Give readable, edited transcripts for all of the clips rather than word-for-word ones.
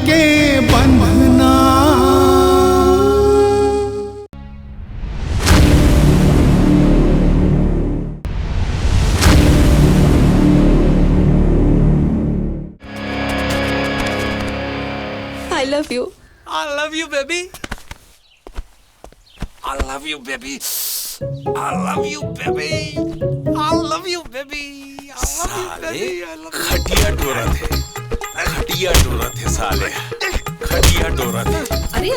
के बंधना। I love you. I love you, baby. I love you, baby. I love you, baby. I love you, baby. I love you, baby. I love you. खटिया डोरा थे साले, खटिया डोरा थे। अरे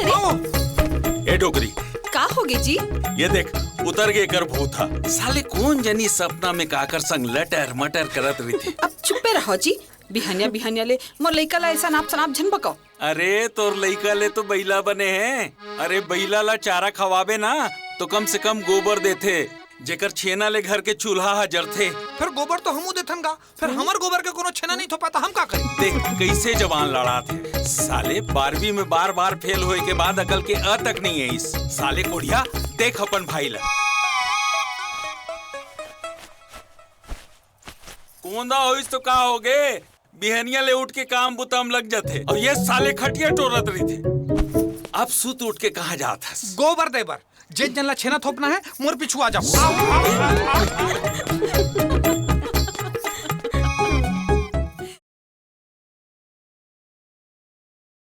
ए डोगरी का होगे जी? ये देख उतर गए कर भूथा। साले कौन जनी सपना में काकर संग लटर मटर करत रही थी। अब चुप्पे रहो जी। बिहानिया ले मोर लइका ला ऐसा नाप सनाप झन बकाओ। अरे तोर लइका ले तो बैला बने हैं। अरे बैला ला चारा खवाबे ना तो कम से कम गोबर देथे, जेकर छेना ले घर के चूल्हा हजर थे। फिर गोबर तो हमू देथन गा, फिर हमर गोबर के कोनो छेना नहीं थोपा, हम का करी? देख कैसे जवान लड़ा थे साले। 12वीं में बार फेल होए के बाद अकल के अ तक नहीं है इस साले कोढ़िया। देख अपन भाई ला कोंदा होइस तो का होगे, बिहनिया ले उठ के काम बुताम लग जाते और ये साले खटिया टोरत रही थे। अब सुत उठ के कहाँ जाता? गोबर देबर। जिन जन ला छेना थोपना है मोर पिछू आ जाओ।